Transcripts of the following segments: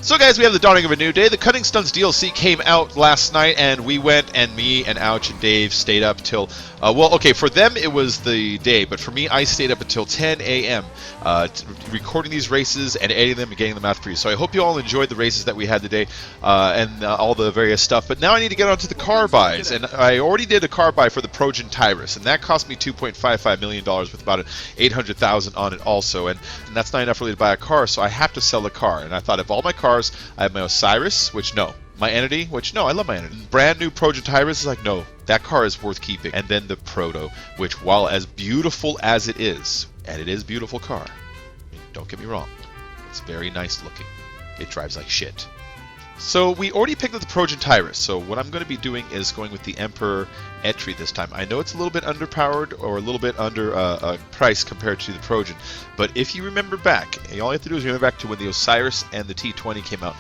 So guys, we have the dawning of a new day. The Cunning Stunts DLC came out last night, and we went, and me and Ouch and Dave stayed up till, well, okay, for them it was the day, but for me, I stayed up until 10 a.m. Recording these races and editing them and getting them out for you. So I hope you all enjoyed the races that we had today, and all the various stuff. But now I need to get onto the car buys, and I already did a car buy for the Progen Tyrus, and that cost me $2.55 million with about $800,000 on it also, and that's not enough really to buy a car, so I have to sell the car. And I thought of all my cars, I have my Osiris, which no. My Entity, which no, I love my Entity. Brand new Progen Tyrus is like, no, that car is worth keeping. And then the Proto, which while as beautiful as it is, and it is a beautiful car, don't get me wrong, it's very nice looking. It drives like shit. So we already picked up the Progen Tyrus, so what I'm going to be doing is going with the Emperor Etr1 this time. I know it's a little bit underpowered or a little bit under price compared to the Progen, but if you remember back, all you have to do is remember back to when the Osiris and the T20 came out.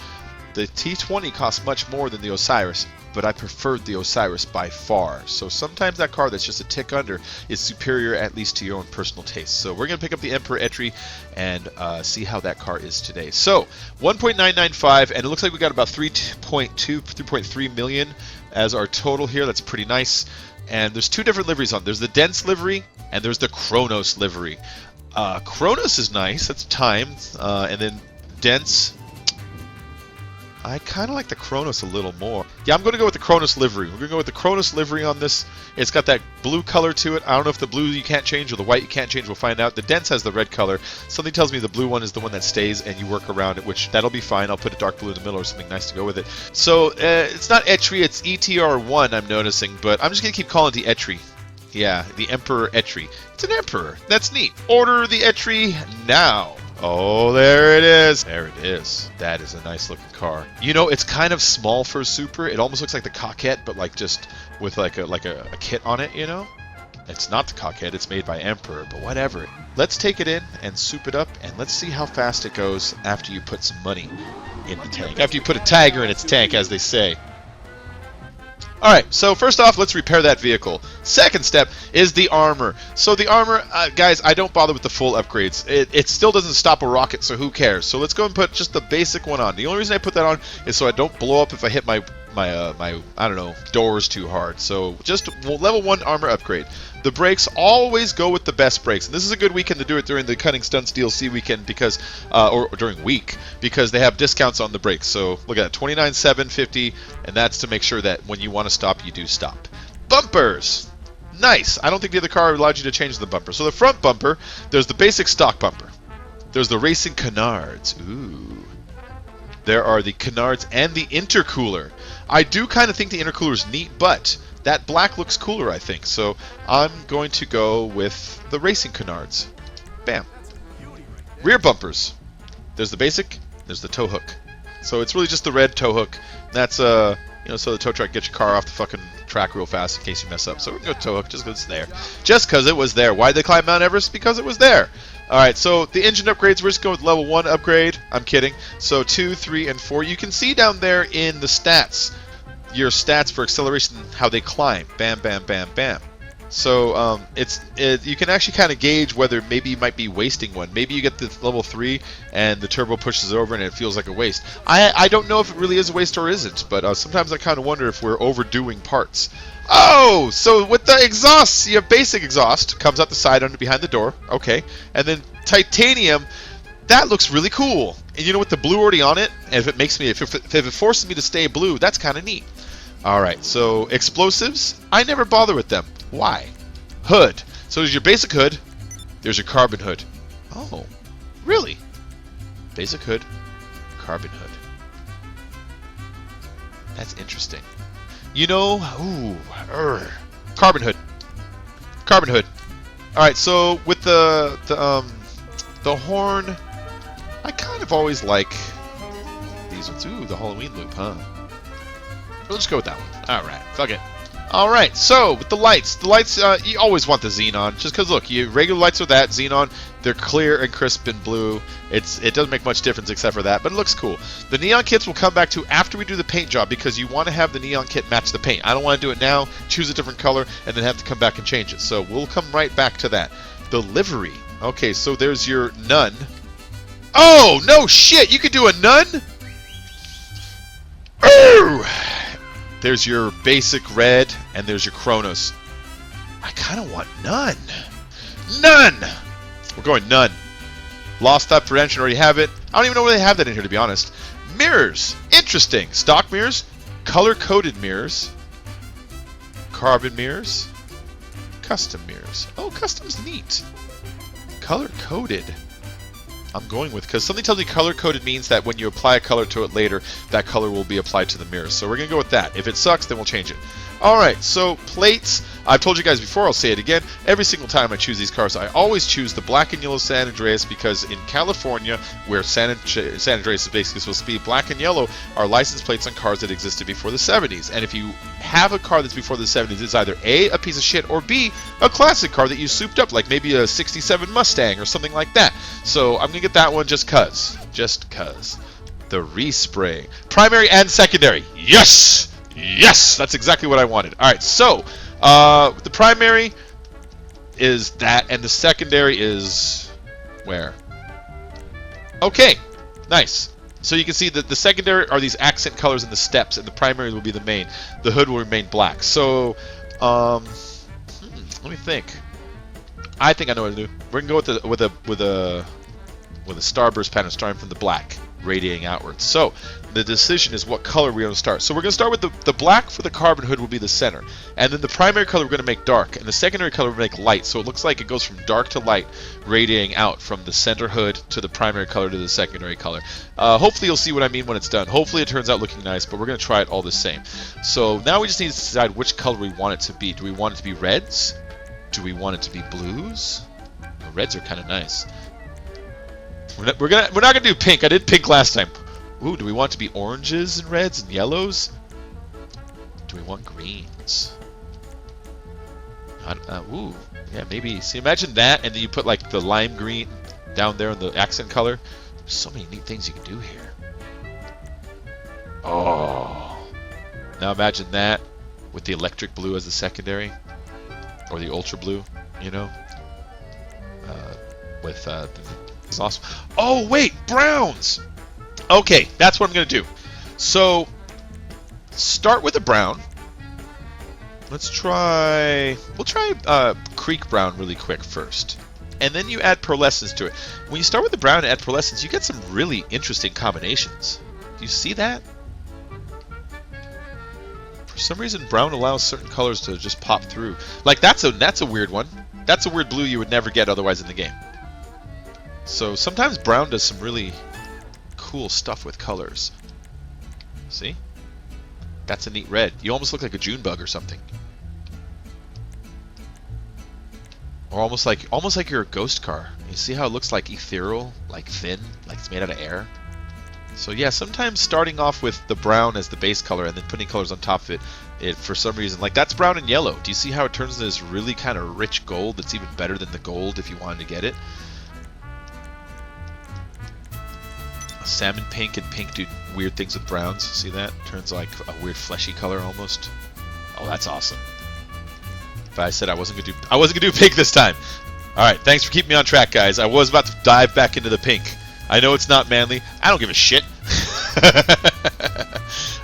The T20 cost much more than the Osiris, but I preferred the Osiris by far. So sometimes that car that's just a tick under is superior, at least to your own personal taste. So we're going to pick up the Emperor Etr1 and see how that car is today. So 1.995, and it looks like we got about 3.3 million as our total here. That's pretty nice. And there's two different liveries on. There's the Dense livery and there's the Chronos livery. Chronos is nice. That's time. And then Dense, I kind of like the Chronos a little more. Yeah, I'm going to go with the Chronos livery. We're going to go with the Chronos livery on this. It's got that blue color to it. I don't know if the blue you can't change or the white you can't change. We'll find out. The Dense has the red color. Something tells me the blue one is the one that stays and you work around it, which that'll be fine. I'll put a dark blue in the middle or something nice to go with it. So it's not Etr1, it's Etr1 I'm noticing, but I'm just going to keep calling it the Etr1. Yeah, the Emperor Etr1. It's an Emperor. That's neat. Order the Etr1 now. Oh, there it is. There it is. That is a nice looking car. You know, it's kind of small for a Super. It almost looks like the Coquette, but like just with like a kit on it, you know? It's not the Coquette, it's made by Emperor, but whatever. Let's take it in and soup it up, and let's see how fast it goes after you put some money in the tank. After you put a tiger in its tank, as they say. Alright, so first off, let's repair that vehicle. Second step is the armor. So the armor, guys, I don't bother with the full upgrades. It still doesn't stop a rocket, so who cares? So let's go and put just the basic one on. The only reason I put that on is so I don't blow up if I hit my I don't know, doors too hard. So just level 1 armor upgrade. The brakes, always go with the best brakes. And this is a good weekend to do it during the Cunning Stunts DLC weekend because, or during week, because they have discounts on the brakes. So look at that, $29,750, and that's to make sure that when you want to stop, you do stop. Bumpers, nice. I don't think the other car allowed you to change the bumper. So the front bumper, there's the basic stock bumper. There's the racing canards. Ooh. There are the canards and the intercooler. I do kind of think the intercooler is neat, but that black looks cooler, I think. So I'm going to go with the racing canards. Bam. Rear bumpers. There's the basic. There's the tow hook. So it's really just the red tow hook. That's so the tow truck gets your car off the fucking track real fast in case you mess up. So we're gonna go tow hook just because it's there. Just because it was there. Why'd they climb Mount Everest? Because it was there. Alright, so the engine upgrades, we're just going with level 1 upgrade. I'm kidding. So 2, 3, and 4. You can see down there in the stats, your stats for acceleration, how they climb. Bam, bam, bam, bam. So you can actually kind of gauge whether maybe you might be wasting one. Maybe you get the level 3 and the turbo pushes over and it feels like a waste. I don't know if it really is a waste or isn't, but sometimes I kind of wonder if we're overdoing parts. Oh, so with the exhaust, you have basic exhaust, comes out the side under behind the door, okay, and then titanium, that looks really cool. And you know what, the blue already on it, and if it forces me to stay blue, that's kind of neat. All right, so explosives, I never bother with them. Why? Hood. So there's your basic hood, there's your carbon hood. Oh, really? Basic hood, carbon hood. That's interesting. You know, carbon hood. Carbon hood. All right, so with the horn, I kind of always like these ones. Ooh, the Halloween loop, huh? We'll just go with that one. All right, fuck it. All right, so with the lights, you always want the xenon, just because look, you regular lights with that xenon, they're clear and crisp and blue. It doesn't make much difference except for that, but it looks cool. The neon kits will come back to after we do the paint job because you want to have the neon kit match the paint. I don't want to do it now, choose a different color, and then have to come back and change it. So we'll come right back to that. The livery. Okay, so there's your nun. Oh, no shit, you could do a nun? Woo! There's your basic red, and there's your Chronos. I kind of want none. None! We're going none. Lost Theft Redemption, already have it. I don't even know where they have that in here, to be honest. Mirrors. Interesting. Stock mirrors. Color-coded mirrors. Carbon mirrors. Custom mirrors. Oh, custom's neat. Color-coded. I'm going with, because something tells me color-coded means that when you apply a color to it later, that color will be applied to the mirrors. So we're going to go with that. If it sucks, then we'll change it. Alright, so plates. I've told you guys before, I'll say it again. Every single time I choose these cars, I always choose the black and yellow San Andreas, because in California, where San Andreas is basically supposed to be, black and yellow are license plates on cars that existed before the 70s. And if you have a car that's before the 70s, it's either A, a piece of shit, or B, a classic car that you souped up, like maybe a 67 Mustang or something like that. So I'm going to get that one just cuz. Just cuz. The respray. Primary and secondary. Yes! Yes! That's exactly what I wanted. Alright, so the primary is that, and the secondary is where? Okay, nice. So you can see that the secondary are these accent colors in the steps, and the primary will be the main. The hood will remain black. So, let me think. I think I know what to do. We're gonna go with a starburst pattern starting from the black, radiating outwards. So the decision is what color we're going to start. So we're going to start with the black for the carbon hood will be the center. And then the primary color we're going to make dark. And the secondary color we'll make light. So it looks like it goes from dark to light, radiating out from the center hood to the primary color to the secondary color. Hopefully you'll see what I mean when it's done. Hopefully it turns out looking nice, but we're going to try it all the same. So now we just need to decide which color we want it to be. Do we want it to be reds? Do we want it to be blues? The reds are kind of nice. We're not gonna do pink. I did pink last time. Ooh, do we want it to be oranges and reds and yellows? Do we want greens? Ooh, yeah, maybe. See, imagine that, and then you put like the lime green down there in the accent color. There's so many neat things you can do here. Oh, now imagine that with the electric blue as the secondary, or the ultra blue. You know, with it's awesome. Oh wait, browns. Okay, that's what I'm gonna do. So start with a brown. Let's try. We'll try creek brown really quick first, and then you add pearlescence to it. When you start with the brown and add pearlescence, you get some really interesting combinations. Do you see that? For some reason, brown allows certain colors to just pop through. Like that's a weird one. That's a weird blue you would never get otherwise in the game. So sometimes brown does some really cool stuff with colors. See? That's a neat red. You almost look like a June bug or something. Or almost like you're a ghost car. You see how it looks like ethereal, like thin, like it's made out of air? So yeah, sometimes starting off with the brown as the base color and then putting colors on top of it for some reason, like that's brown and yellow. Do you see how it turns into this really kind of rich gold that's even better than the gold if you wanted to get it? Salmon pink and pink do weird things with browns. See that? Turns like a weird fleshy color almost. Oh, that's awesome. But I said I wasn't gonna do pink this time. All right, thanks for keeping me on track, guys. I was about to dive back into the pink. I know it's not manly. I don't give a shit.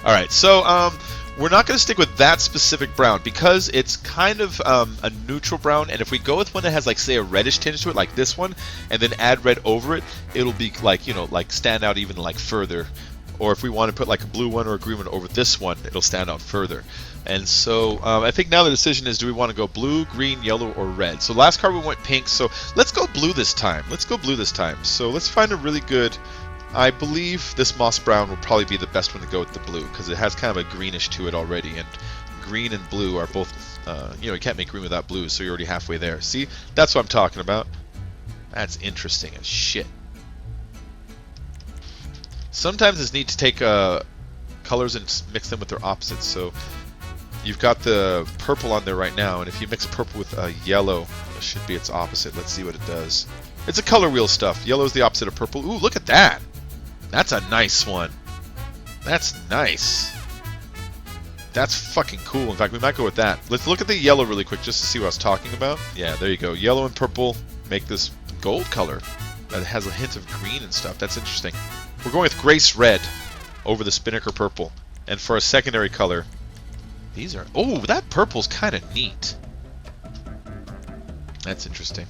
All right, so we're not going to stick with that specific brown because it's kind of a neutral brown, and if we go with one that has like say a reddish tinge to it like this one and then add red over it, it'll be like, you know, like stand out even like further. Or if we want to put like a blue one or a green one over this one, it'll stand out further. And so I think now the decision is, do we want to go blue, green, yellow, or red? So last card we went pink, so let's go blue this time. So let's find a really good, I believe this moss brown will probably be the best one to go with the blue because it has kind of a greenish to it already, and green and blue are both, you know, you can't make green without blue, so you're already halfway there. See, that's what I'm talking about. That's interesting as shit. Sometimes it's neat to take colors and mix them with their opposites. So you've got the purple on there right now, and if you mix a purple with a yellow, it should be its opposite. Let's see what it does. It's a color wheel stuff. Yellow is the opposite of purple. Ooh, look at that. That's a nice one. That's nice. That's fucking cool. In fact, we might go with that. Let's look at the yellow really quick just to see what I was talking about. Yeah, there you go. Yellow and purple make this gold color that has a hint of green and stuff. That's interesting. We're going with Grace Red over the Spinnaker Purple. And for a secondary color, these are... Oh, that purple's kind of neat. That's interesting.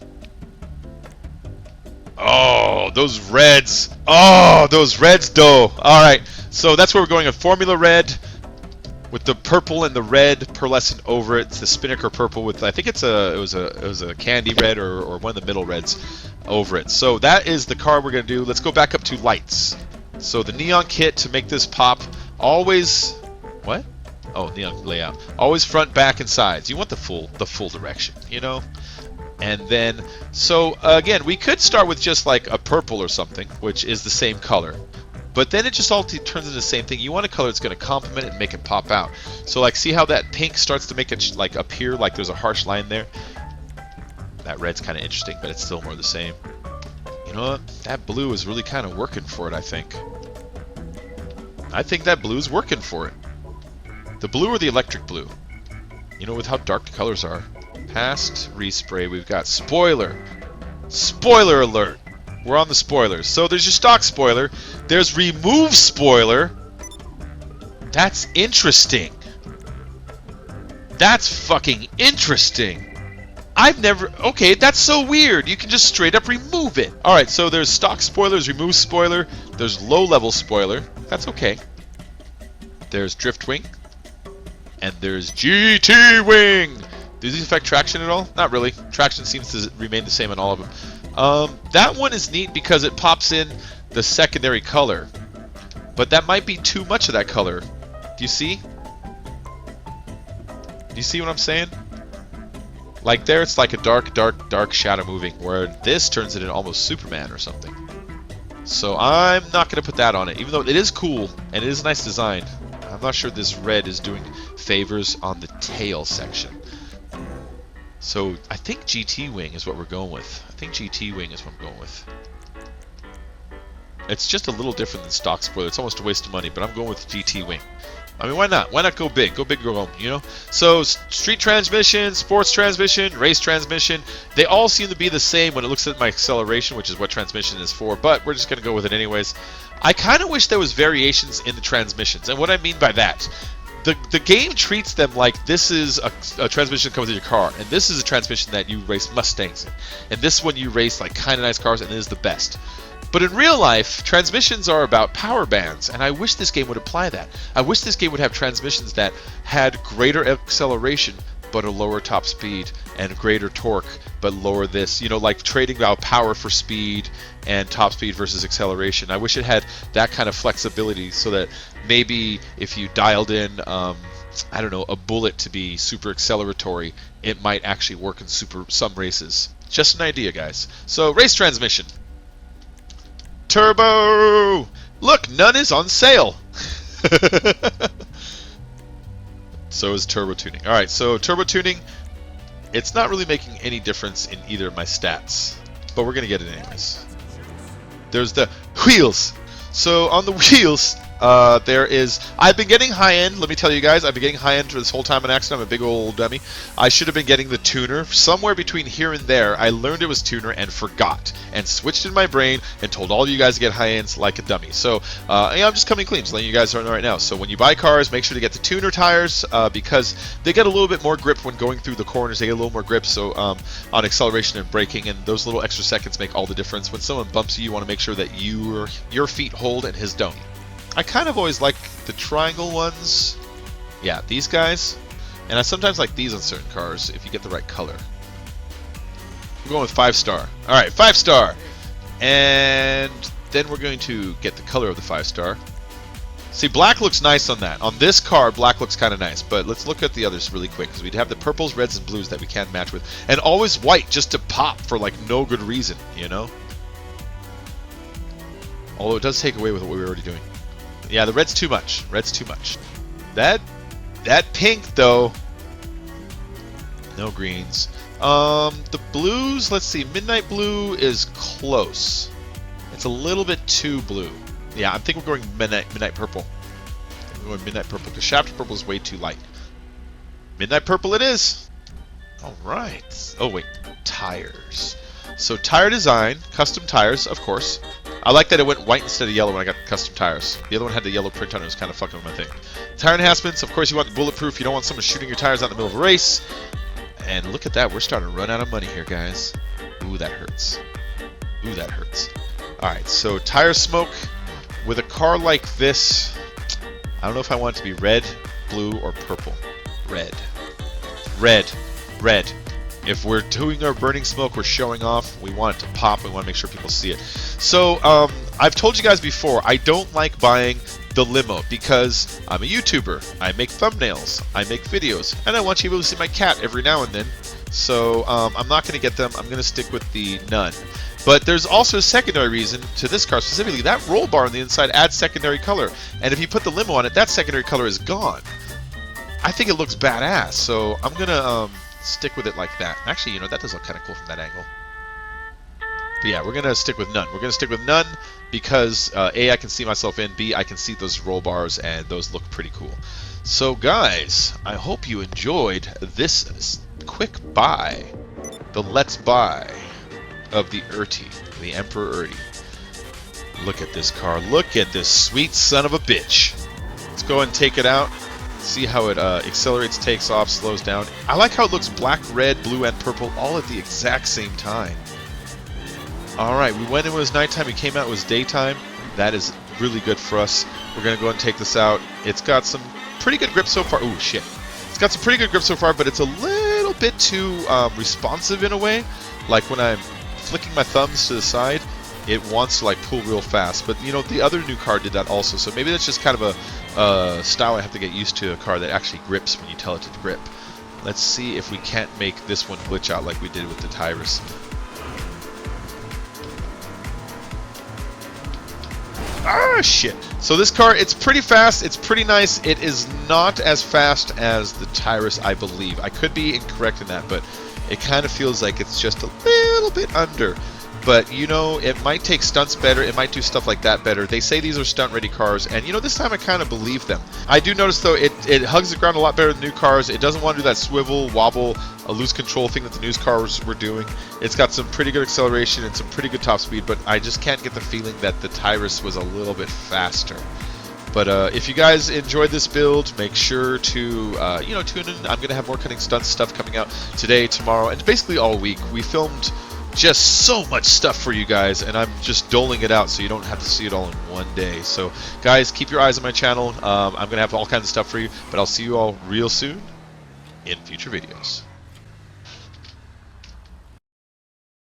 Oh, those reds. Oh, those reds, though. All right, so that's where we're going. A Formula Red with the purple and the red pearlescent over it. It's the Spinnaker purple with, I think it was a candy red or one of the middle reds over it. So that is the car we're gonna do. Let's go back up to lights. So the neon kit to make this pop. Always, what? Oh, neon layout. Always front, back, and sides. You want the full direction, you know. And then, so again, we could start with just like a purple or something, which is the same color. But then it just all turns into the same thing. You want a color that's going to complement it and make it pop out. So like, see how that pink starts to make it like appear like there's a harsh line there? That red's kind of interesting, but it's still more the same. You know what? That blue is really kind of working for it, I think. I think that blue's working for it. The blue or the electric blue? You know, with how dark the colors are. Past respray, we've got spoiler. Spoiler alert. We're on the spoilers. So there's your stock spoiler. There's remove spoiler. That's interesting. That's fucking interesting. I've never... Okay, that's so weird. You can just straight up remove it. Alright, so there's stock spoilers, remove spoiler. There's low-level spoiler. That's okay. There's drift wing. And there's GT wing. Do these affect traction at all? Not really. Traction seems to remain the same on all of them. That one is neat because it pops in the secondary color. But that might be too much of that color. Do you see? Do you see what I'm saying? Like there, it's like a dark, dark, dark shadow moving, where this turns it into almost Superman or something. So I'm not going to put that on it, even though it is cool and it is a nice design. I'm not sure this red is doing favors on the tail section. So I think GT wing is what we're going with. I think GT wing is what I'm going with. It's just a little different than stock spoiler. It's almost a waste of money, but I'm going with GT wing. I mean, why not? Why not go big? Go big, go home, you know? So street transmission, sports transmission, race transmission, they all seem to be the same when it looks at my acceleration, which is what transmission is for, but we're just going to go with it anyways. I kind of wish there was variations in the transmissions, and what I mean by that, the game treats them like this is a transmission that comes with your car, and this is a transmission that you race Mustangs in, and this one you race like kind of nice cars, and it is the best. But in real life, transmissions are about power bands, and I wish this game would apply that. I wish this game would have transmissions that had greater acceleration, but a lower top speed, and greater torque, but lower this. You know, like trading out power for speed and top speed versus acceleration. I wish it had that kind of flexibility so that maybe if you dialed in, I don't know, a bullet to be super acceleratory, it might actually work in some races. Just an idea, guys. So, race transmission. Turbo! Look, none is on sale. So is turbo tuning. Alright, so turbo tuning, it's not really making any difference in either of my stats, but we're going to get it anyways. There's the wheels. So on the wheels, there is... I've been getting high-end. Let me tell you guys, I've been getting high-end for this whole time on accident. I'm a big old dummy. I should have been getting the tuner. Somewhere between here and there, I learned it was tuner and forgot. And switched in my brain and told all of you guys to get high-ends like a dummy. So, yeah, I'm just coming clean, just letting you guys know right now. So when you buy cars, make sure to get the tuner tires because they get a little bit more grip when going through the corners. They get a little more grip so on acceleration and braking, and those little extra seconds make all the difference. When someone bumps you, you want to make sure that your feet hold and his don't. I kind of always like the triangle ones. Yeah, these guys. And I sometimes like these on certain cars if you get the right color. We're going with 5-star. Alright, 5-star. And then we're going to get the color of the 5-star. See, black looks nice on that. On this car, black looks kind of nice. But let's look at the others really quick, because we'd have the purples, reds, and blues that we can't match with. And always white, just to pop for like no good reason, you know? Although it does take away with what we were already doing. Yeah, the red's too much. Red's too much. That pink, though. No greens. The blues, let's see. Midnight blue is close. It's a little bit too blue. Yeah, I think we're going midnight purple. We're going midnight purple because Chapter purple is way too light. Midnight purple it is. All right. Oh wait, tires. So tire design, custom tires, of course. I like that it went white instead of yellow when I got custom tires. The other one had the yellow print on it. It was kind of fucking with my thing. Tire enhancements. Of course, you want the bulletproof. You don't want someone shooting your tires out in the middle of a race. And look at that. We're starting to run out of money here, guys. Ooh, that hurts. Ooh, that hurts. Alright, so tire smoke. With a car like this, I don't know if I want it to be red, blue, or purple. Red. Red. Red. If we're doing our burning smoke, we're showing off, we want it to pop, we want to make sure people see it. So, I've told you guys before, I don't like buying the limo because I'm a YouTuber. I make thumbnails, I make videos, and I want you to be able to see my cat every now and then. So, I'm not going to get them. I'm going to stick with the none. But there's also a secondary reason to this car specifically. That roll bar on the inside adds secondary color. And if you put the limo on it, that secondary color is gone. I think it looks badass, so I'm going to stick with it like that. Actually, you know, that does look kind of cool from that angle. But yeah, we're going to stick with none. We're going to stick with none because A, I can see myself in, B, I can see those roll bars, and those look pretty cool. So guys, I hope you enjoyed this quick buy. The Let's Buy of the Etr1, the Emperor Etr1. Look at this car. Look at this sweet son of a bitch. Let's go and take it out. See how it accelerates, takes off, slows down. I like how it looks black, red, blue, and purple all at the exact same time. Alright, we went in when it was nighttime. We came out, it was daytime. That is really good for us. We're going to go and take this out. It's got some pretty good grip so far. Ooh, shit. It's got some pretty good grip so far, but it's a little bit too responsive in a way. Like when I'm flicking my thumbs to the side, it wants to like pull real fast. But you know, the other new car did that also, so maybe that's just kind of a style I have to get used to, a car that actually grips when you tell it to grip. Let's see if we can't make this one glitch out like we did with the Tyrus. Ah, shit. So this car, it's pretty fast, it's pretty nice. It is not as fast as the Tyrus, I believe. I could be incorrect in that, but it kind of feels like it's just a little bit under. But, you know, it might take stunts better. It might do stuff like that better. They say these are stunt-ready cars, and, you know, this time I kind of believe them. I do notice, though, it hugs the ground a lot better than new cars. It doesn't want to do that swivel, wobble, lose control thing that the new cars were doing. It's got some pretty good acceleration and some pretty good top speed, but I just can't get the feeling that the Tyrus was a little bit faster. But if you guys enjoyed this build, make sure to, you know, tune in. I'm going to have more Cunning Stunts stuff coming out today, tomorrow, and basically all week. We filmed just so much stuff for you guys, and I'm just doling it out so you don't have to see it all in one day. So, guys, keep your eyes on my channel. I'm going to have all kinds of stuff for you, but I'll see you all real soon in future videos.